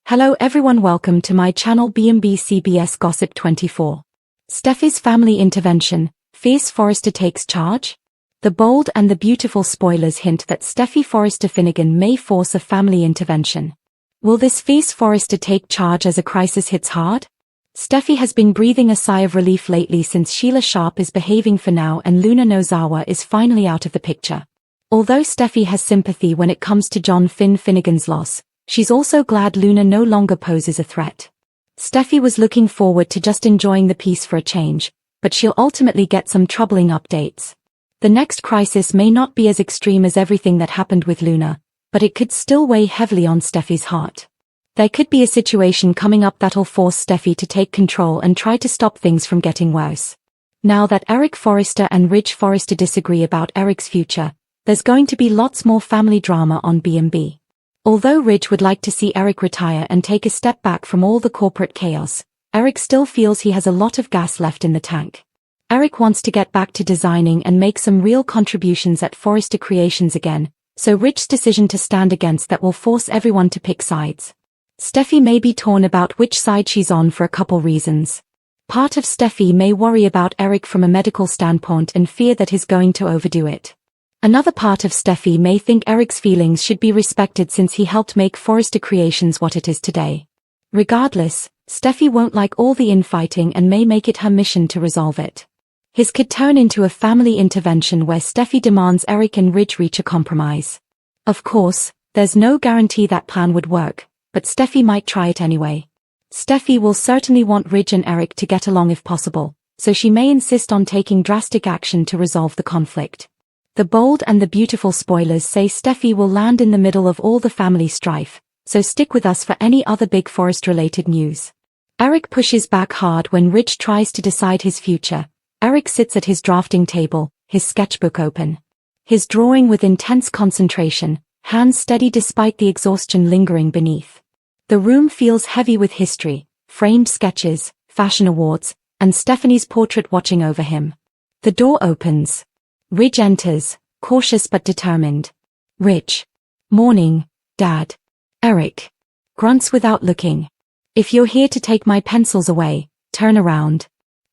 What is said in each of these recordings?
Hello everyone, welcome to my channel B&B CBS Gossip 24. Steffy's family intervention, fierce Forrester takes charge? The bold and the beautiful spoilers hint that Steffy Forrester Finnegan may force a family intervention. Will this fierce Forrester take charge as a crisis hits hard? Steffy has been breathing a sigh of relief lately since Sheila Sharp is behaving for now and Luna Nozawa is finally out of the picture. Although Steffy has sympathy when it comes to John Finnegan's loss, she's also glad Luna no longer poses a threat. Steffy was looking forward to just enjoying the peace for a change, but she'll ultimately get some troubling updates. The next crisis may not be as extreme as everything that happened with Luna, but it could still weigh heavily on Steffy's heart. There could be a situation coming up that'll force Steffy to take control and try to stop things from getting worse. Now that Eric Forrester and Ridge Forrester disagree about Eric's future, there's going to be lots more family drama on B&B. Although Ridge would like to see Eric retire and take a step back from all the corporate chaos, Eric still feels he has a lot of gas left in the tank. Eric wants to get back to designing and make some real contributions at Forrester Creations again, so Ridge's decision to stand against that will force everyone to pick sides. Steffy may be torn about which side she's on for a couple reasons. Part of Steffy may worry about Eric from a medical standpoint and fear that he's going to overdo it. Another part of Steffy may think Eric's feelings should be respected since he helped make Forrester Creations what it is today. Regardless, Steffy won't like all the infighting and may make it her mission to resolve it. His could turn into a family intervention where Steffy demands Eric and Ridge reach a compromise. Of course, there's no guarantee that plan would work, but Steffy might try it anyway. Steffy will certainly want Ridge and Eric to get along if possible, so she may insist on taking drastic action to resolve the conflict. The bold and the beautiful spoilers say Steffy will land in the middle of all the family strife, so stick with us for any other big Forrest-related news. Eric pushes back hard when Ridge tries to decide his future. Eric sits at his drafting table, his sketchbook open. His drawing with intense concentration, hands steady despite the exhaustion lingering beneath. The room feels heavy with history, framed sketches, fashion awards, and Stephanie's portrait watching over him. The door opens. Ridge enters, cautious but determined. Ridge. Morning, Dad. Eric. Grunts without looking. If you're here to take my pencils away, turn around.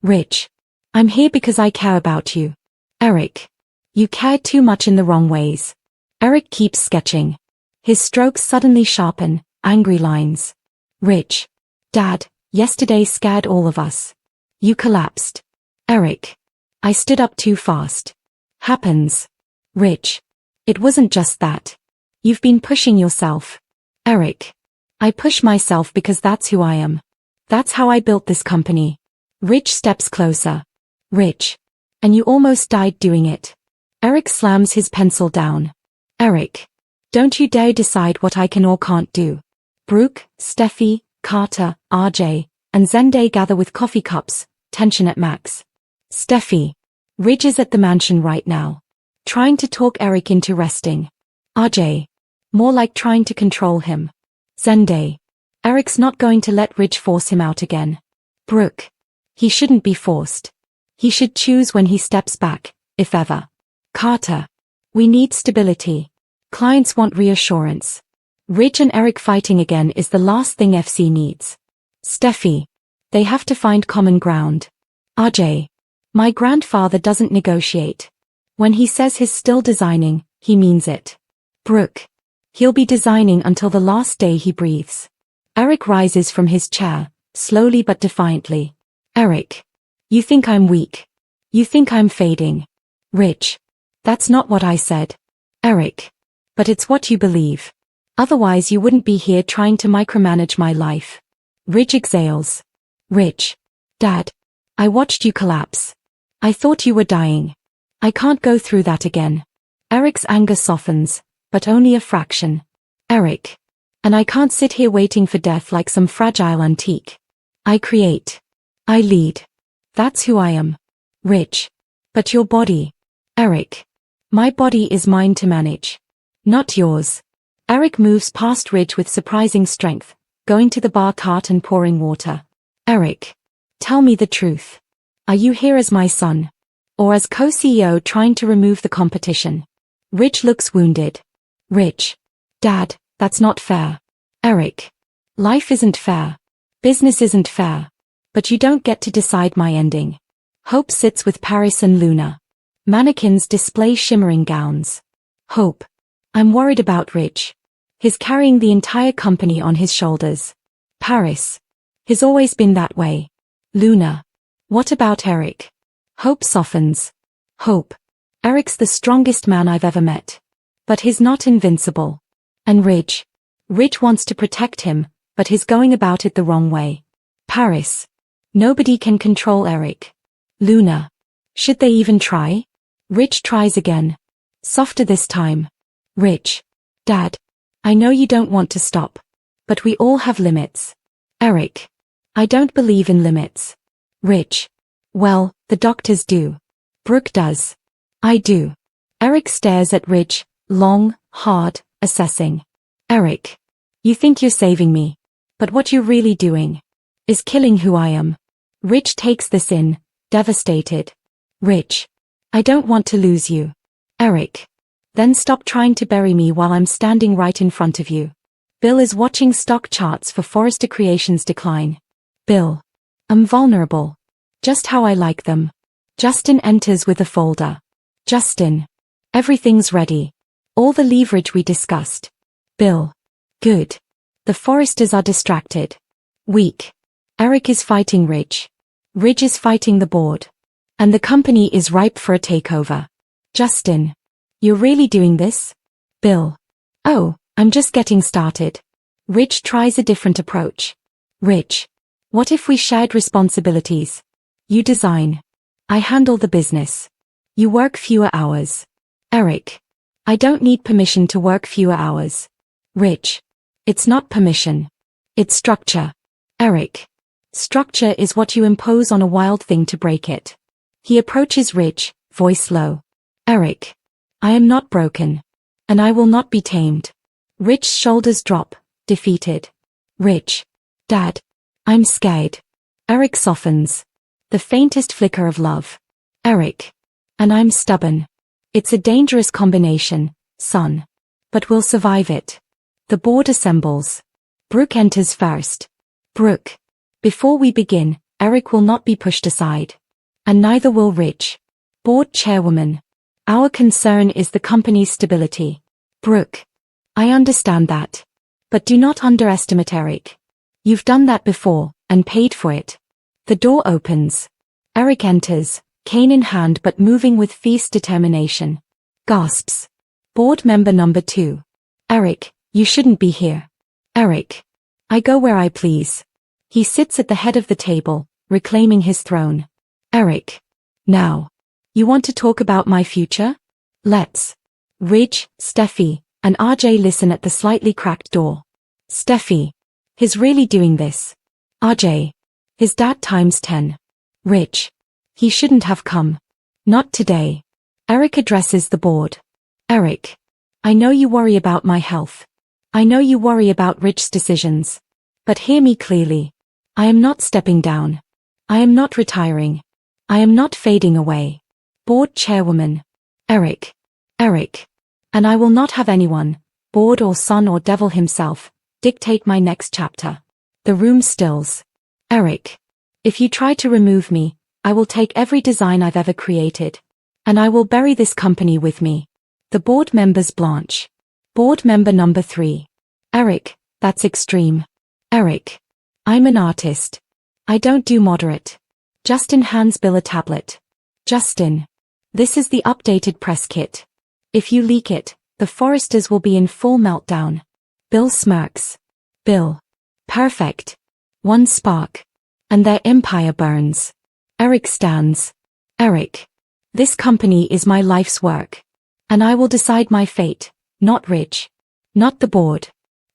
Ridge. I'm here because I care about you. Eric. You care too much in the wrong ways. Eric keeps sketching. His strokes suddenly sharpen, angry lines. Ridge. Dad, yesterday scared all of us. You collapsed. Eric. I stood up too fast. Happens. Ridge. It wasn't just that. You've been pushing yourself. Eric. I push myself because that's who I am. That's how I built this company. Ridge steps closer. Ridge. And you almost died doing it. Eric slams his pencil down. Eric. Don't you dare decide what I can or can't do. Brooke, Steffy, Carter, RJ, and Zende gather with coffee cups, tension at max. Steffy. Ridge is at the mansion right now. Trying to talk Eric into resting. RJ. More like trying to control him. Zende. Eric's not going to let Ridge force him out again. Brooke. He shouldn't be forced. He should choose when he steps back, if ever. Carter. We need stability. Clients want reassurance. Ridge and Eric fighting again is the last thing FC needs. Steffy. They have to find common ground. RJ. My grandfather doesn't negotiate. When he says he's still designing, he means it. Brooke. He'll be designing until the last day he breathes. Eric rises from his chair, slowly but defiantly. Eric. You think I'm weak. You think I'm fading. Ridge. That's not what I said. Eric. But it's what you believe. Otherwise you wouldn't be here trying to micromanage my life. Ridge exhales. Ridge. Dad. I watched you collapse. I thought you were dying. I can't go through that again. Eric's anger softens, but only a fraction. Eric. And I can't sit here waiting for death like some fragile antique. I create. I lead. That's who I am. Ridge. But your body. Eric. My body is mine to manage. Not yours. Eric moves past Ridge with surprising strength, going to the bar cart and pouring water. Eric. Tell me the truth. Are you here as my son? Or as co-CEO trying to remove the competition? Ridge looks wounded. Ridge. Dad, that's not fair. Eric. Life isn't fair. Business isn't fair. But you don't get to decide my ending. Hope sits with Paris and Luna. Mannequins display shimmering gowns. Hope. I'm worried about Rich. He's carrying the entire company on his shoulders. Paris. He's always been that way. Luna. What about Eric? Hope softens. Hope. Eric's the strongest man I've ever met. But he's not invincible. And Rich. Rich wants to protect him, but he's going about it the wrong way. Paris. Nobody can control Eric. Luna. Should they even try? Rich tries again. Softer this time. Rich. Dad. I know you don't want to stop. But we all have limits. Eric. I don't believe in limits. Rich. Well, the doctors do. Brooke does. I do. Eric stares at Rich, long, hard, assessing. Eric. You think you're saving me. But what you're really doing is killing who I am. Rich takes this in, devastated. Rich. I don't want to lose you. Eric. Then stop trying to bury me while I'm standing right in front of you. Bill is watching stock charts for Forrester Creations decline. Bill. I'm vulnerable. Just how I like them. Justin enters with a folder. Justin. Everything's ready. All the leverage we discussed. Bill. Good. The Forresters are distracted. Weak. Eric is fighting Ridge. Ridge is fighting the board. And the company is ripe for a takeover. Justin. You're really doing this? Bill. Oh, I'm just getting started. Ridge tries a different approach. Ridge. What if we shared responsibilities? You design. I handle the business. You work fewer hours. Eric. I don't need permission to work fewer hours. Ridge. It's not permission. It's structure. Eric. Structure is what you impose on a wild thing to break it. He approaches Ridge, voice low. Eric. I am not broken. And I will not be tamed. Ridge's shoulders drop, defeated. Ridge. Dad. I'm scared. Eric softens. The faintest flicker of love. Eric. And I'm stubborn. It's a dangerous combination, son. But we'll survive it. The board assembles. Brooke enters first. Brooke. Before we begin, Eric will not be pushed aside. And neither will Ridge. Board chairwoman. Our concern is the company's stability. Brooke. I understand that. But do not underestimate Eric. You've done that before, and paid for it. The door opens. Eric enters, cane in hand but moving with fierce determination. Gasps. Board member number 2. Eric, you shouldn't be here. Eric. I go where I please. He sits at the head of the table, reclaiming his throne. Eric. Now. You want to talk about my future? Let's. Ridge, Steffy, and RJ listen at the slightly cracked door. Steffy. He's really doing this. RJ. His dad times 10. Ridge. He shouldn't have come. Not today. Eric addresses the board. Eric. I know you worry about my health. I know you worry about Ridge's decisions. But hear me clearly. I am not stepping down. I am not retiring. I am not fading away. Board chairwoman. Eric. Eric. And I will not have anyone, board or son or devil himself, dictate my next chapter. The room stills. Eric. If you try to remove me, I will take every design I've ever created. And I will bury this company with me. The board members blanch. Board member number 3. Eric, that's extreme. Eric. I'm an artist. I don't do moderate. Justin hands Bill a tablet. Justin. This is the updated press kit. If you leak it, the Forresters will be in full meltdown. Bill smirks. Bill. Perfect. One spark. And their empire burns. Eric stands. Eric. This company is my life's work. And I will decide my fate, not Ridge. Not the board.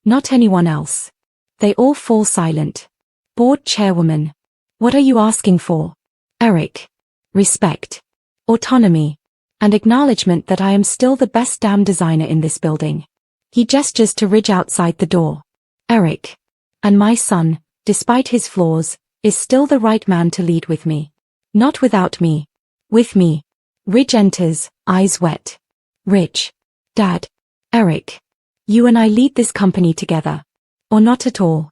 Not anyone else. They all fall silent. Board chairwoman. What are you asking for? Eric. Respect. Autonomy. And acknowledgement that I am still the best damn designer in this building. He gestures to Ridge outside the door. Eric. And my son, despite his flaws, is still the right man to lead with me. Not without me. With me. Ridge enters, eyes wet. Ridge. Dad. Eric. You and I lead this company together. Or not at all.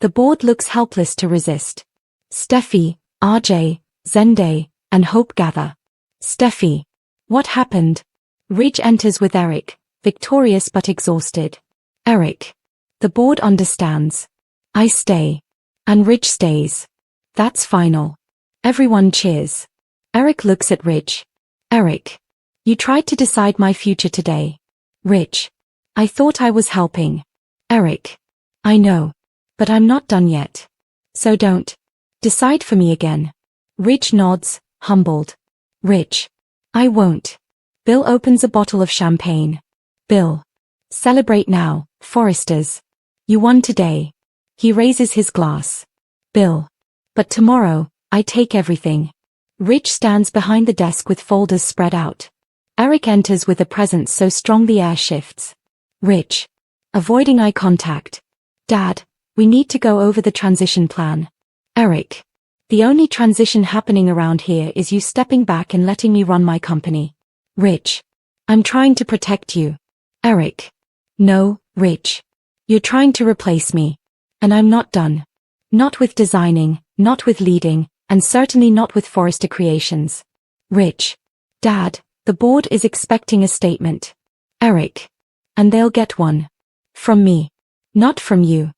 The board looks helpless to resist. Steffy, RJ, Zende, and Hope gather. Steffy. What happened? Ridge enters with Eric, victorious but exhausted. Eric. The board understands. I stay. And Ridge stays. That's final. Everyone cheers. Eric looks at Ridge. Eric. You tried to decide my future today. Ridge. I thought I was helping. Eric. I know. But I'm not done yet. So don't decide for me again. Ridge nods, humbled. Ridge. I won't. Bill opens a bottle of champagne. Bill. Celebrate now, Foresters. You won today. He raises his glass. Bill. But tomorrow, I take everything. Ridge stands behind the desk with folders spread out. Eric enters with a presence so strong the air shifts. Ridge. Avoiding eye contact. Dad, we need to go over the transition plan. Eric. The only transition happening around here is you stepping back and letting me run my company. Ridge. I'm trying to protect you. Eric. No, Ridge. You're trying to replace me. And I'm not done. Not with designing, not with leading, and certainly not with Forrester Creations. Ridge. Dad, the board is expecting a statement. Eric. And they'll get one. From me. Not from you.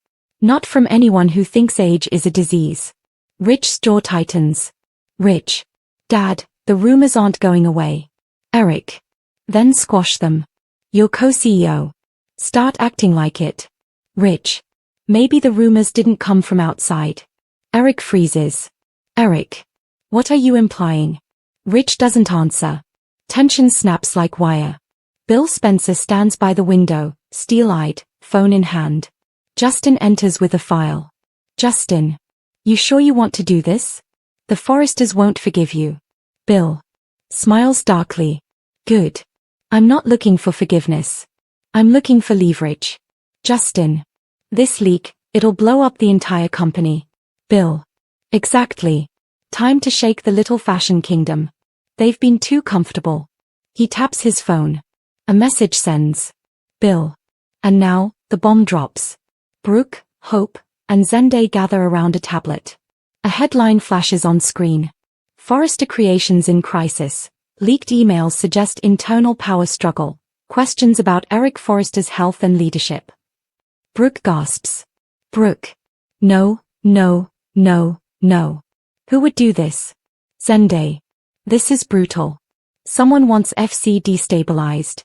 Not from anyone who thinks age is a disease. Ridge's jaw tightens. Ridge. Dad, the rumors aren't going away. Eric. Then squash them. You're co-CEO. Start acting like it. Ridge. Maybe the rumors didn't come from outside. Eric freezes. Eric. What are you implying? Ridge doesn't answer. Tension snaps like wire. Bill Spencer stands by the window, steel-eyed, phone in hand. Justin enters with a file. Justin. You sure you want to do this? The Foresters won't forgive you. Bill. Smiles darkly. Good. I'm not looking for forgiveness. I'm looking for leverage. Justin. This leak, it'll blow up the entire company. Bill. Exactly. Time to shake the little fashion kingdom. They've been too comfortable. He taps his phone. A message sends. Bill. And now, the bomb drops. Brooke, Hope, and Zende gather around a tablet. A headline flashes on screen. Forrester Creations in crisis. Leaked emails suggest internal power struggle. Questions about Eric Forrester's health and leadership. Brooke gasps. Brooke. No, no, no, no. Who would do this? Zende. This is brutal. Someone wants FC destabilized.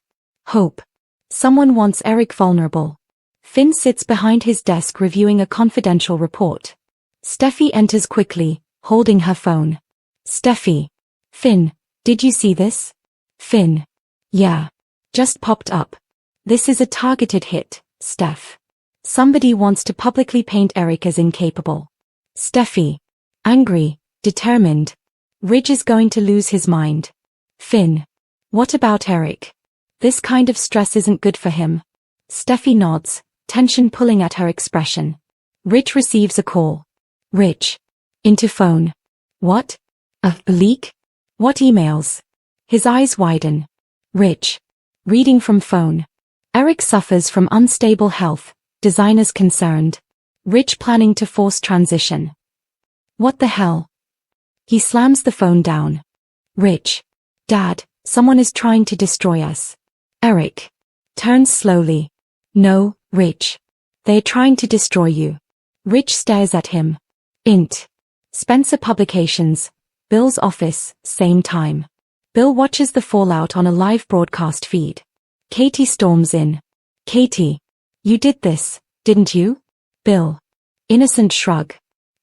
Hope. Someone wants Eric vulnerable. Finn sits behind his desk reviewing a confidential report. Steffy enters quickly, holding her phone. Steffy. Finn, did you see this? Finn. Yeah. Just popped up. This is a targeted hit, Steph. Somebody wants to publicly paint Eric as incapable. Steffy. Angry, determined. Ridge is going to lose his mind. Finn. What about Eric? This kind of stress isn't good for him. Steffy nods, tension pulling at her expression. Ridge receives a call. Ridge. Into phone. What? A leak? What emails? His eyes widen. Ridge. Reading from phone. Eric suffers from unstable health, designers concerned. Ridge planning to force transition. What the hell? He slams the phone down. Ridge. Dad, someone is trying to destroy us. Eric. Turns slowly. No, Ridge. They're trying to destroy you. Ridge stares at him. Int. Spencer Publications. Bill's office, same time. Bill watches the fallout on a live broadcast feed. Katie storms in. Katie. You did this, didn't you? Bill. Innocent shrug.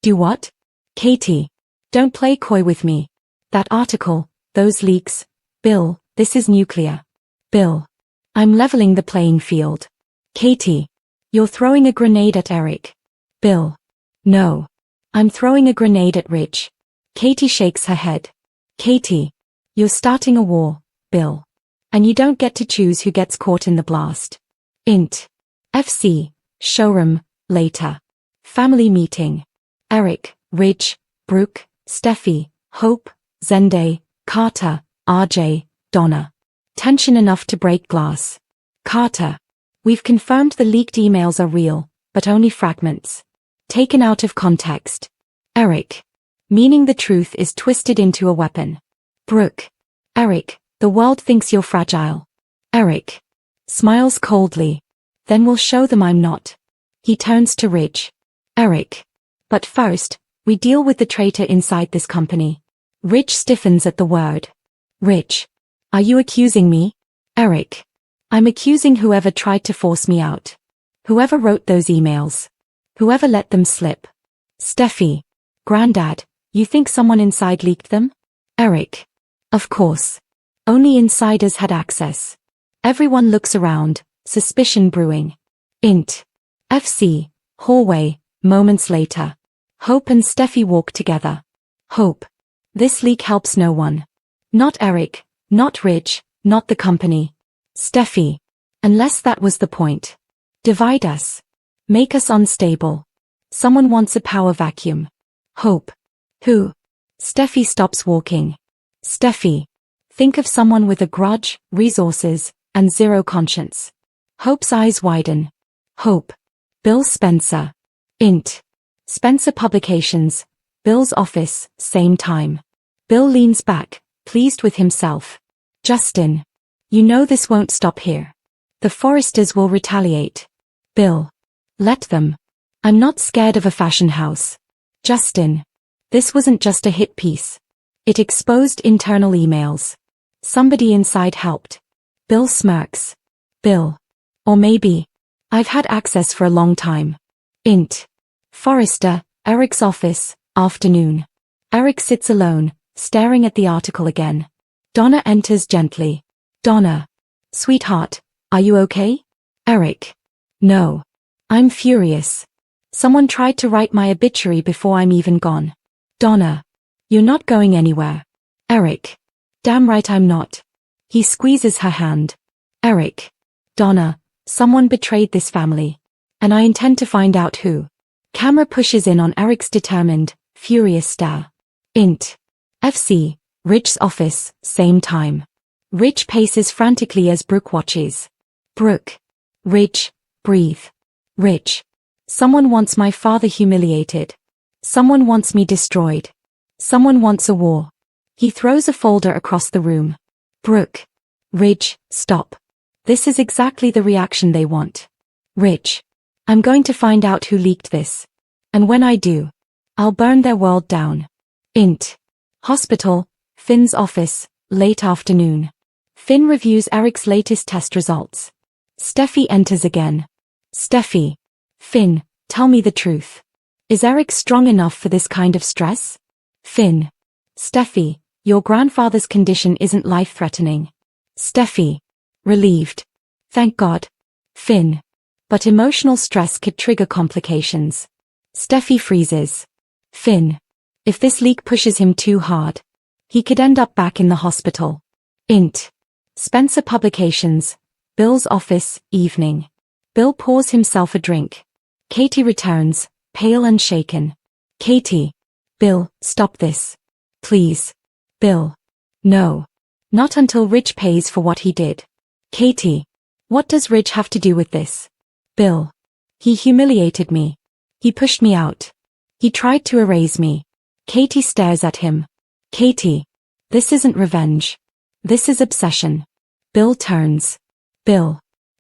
Do what? Katie. Don't play coy with me. That article, those leaks. Bill, this is nuclear. Bill. I'm leveling the playing field. Katie. You're throwing a grenade at Eric. Bill. No. I'm throwing a grenade at Ridge. Katie shakes her head. Katie. You're starting a war, Bill. And you don't get to choose who gets caught in the blast. Int. FC. Showroom, later. Family meeting. Eric, Ridge, Brooke, Steffy, Hope, Zende, Carter, RJ, Donna. Tension enough to break glass. Carter. We've confirmed the leaked emails are real, but only fragments. Taken out of context. Eric. Meaning the truth is twisted into a weapon. Brooke. Eric, the world thinks you're fragile. Eric. Smiles coldly. Then we'll show them I'm not. He turns to Ridge. Eric. But first, we deal with the traitor inside this company. Ridge stiffens at the word. Ridge. Are you accusing me? Eric. I'm accusing whoever tried to force me out. Whoever wrote those emails. Whoever let them slip. Steffy. Granddad, you think someone inside leaked them? Eric. Of course. Only insiders had access. Everyone looks around, suspicion brewing. Int. FC. Hallway, moments later. Hope and Steffy walk together. Hope. This leak helps no one. Not Eric, not Ridge, not the company. Steffy. Unless that was the point. Divide us. Make us unstable. Someone wants a power vacuum. Hope. Who? Steffy stops walking. Steffy. Think of someone with a grudge, resources, and zero conscience. Hope's eyes widen. Hope. Bill Spencer. Int. Spencer Publications. Bill's office, same time. Bill leans back, pleased with himself. Justin. You know this won't stop here. The Forresters will retaliate. Bill. Let them. I'm not scared of a fashion house. Justin. This wasn't just a hit piece. It exposed internal emails. Somebody inside helped. Bill smirks. Bill. Or maybe. I've had access for a long time. Int. Forrester, Eric's office, afternoon. Eric sits alone, staring at the article again. Donna enters gently. Donna. Sweetheart, are you okay? Eric. No. I'm furious. Someone tried to write my obituary before I'm even gone. Donna. You're not going anywhere. Eric. Damn right I'm not. He squeezes her hand. Eric. Donna, someone betrayed this family. And I intend to find out who. Camera pushes in on Eric's determined, furious stare. Int. FC. Ridge's office, same time. Ridge paces frantically as Brooke watches. Brooke. Ridge, breathe. Ridge. Someone wants my father humiliated. Someone wants me destroyed. Someone wants a war. He throws a folder across the room. Brooke. Ridge, stop. This is exactly the reaction they want. Ridge. I'm going to find out who leaked this. And when I do, I'll burn their world down. Int. Hospital, Finn's office, late afternoon. Finn reviews Eric's latest test results. Steffy enters again. Steffy. Finn, tell me the truth. Is Eric strong enough for this kind of stress? Finn. Steffy, your grandfather's condition isn't life-threatening. Steffy. Relieved. Thank God. Finn. But emotional stress could trigger complications. Steffy freezes. Finn. If this leak pushes him too hard, he could end up back in the hospital. Int. Spencer Publications. Bill's office, evening. Bill pours himself a drink. Katie returns, pale and shaken. Katie. Bill, stop this. Please. Bill. No. Not until Ridge pays for what he did. Katie. What does Ridge have to do with this? Bill. He humiliated me. He pushed me out. He tried to erase me. Katie stares at him. Katie. This isn't revenge. This is obsession. Bill turns. Bill.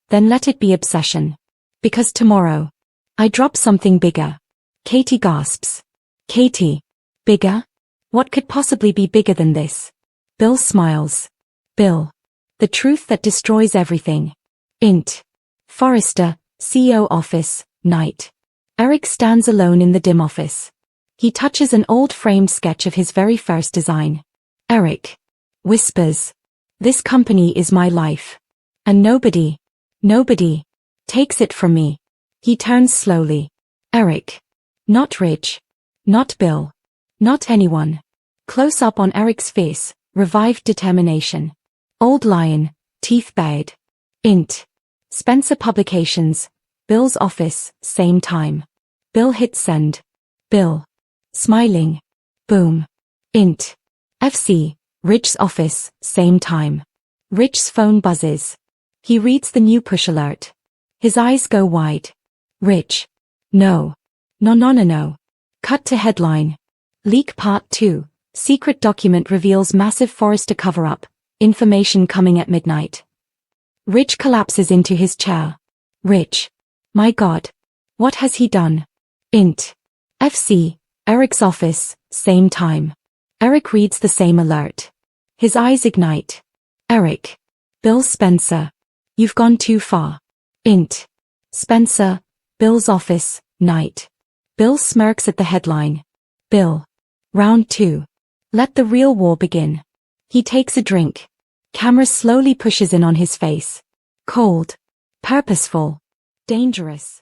Then let it be obsession. Because tomorrow, I drop something bigger. Katie gasps. Katie. Bigger? What could possibly be bigger than this? Bill smiles. Bill. The truth that destroys everything. Int. Forrester, CEO office, night. Eric stands alone in the dim office. He touches an old framed sketch of his very first design. Eric. Whispers. This company is my life. And nobody takes it from me. He turns slowly. Eric. Not Ridge. Not Bill. Not anyone. Close up on Eric's face, revived determination. Old lion, teeth bared. Int. Spencer Publications. Bill's office, same time. Bill hits send. Bill. Smiling. Boom. Int. FC. Ridge's office, same time. Ridge's phone buzzes. He reads the new push alert. His eyes go wide. Ridge. No. No. Cut to headline. Leak Part 2. Secret document reveals massive Forrester cover-up. Information coming at midnight. Rich collapses into his chair. Rich. My God. What has he done? Int. FC. Eric's office, same time. Eric reads the same alert. His eyes ignite. Eric. Bill Spencer. You've gone too far. Int. Spencer. Bill's office, night. Bill smirks at the headline. Bill. Round 2. Let the real war begin. He takes a drink. Camera slowly pushes in on his face. Cold. Purposeful. Dangerous.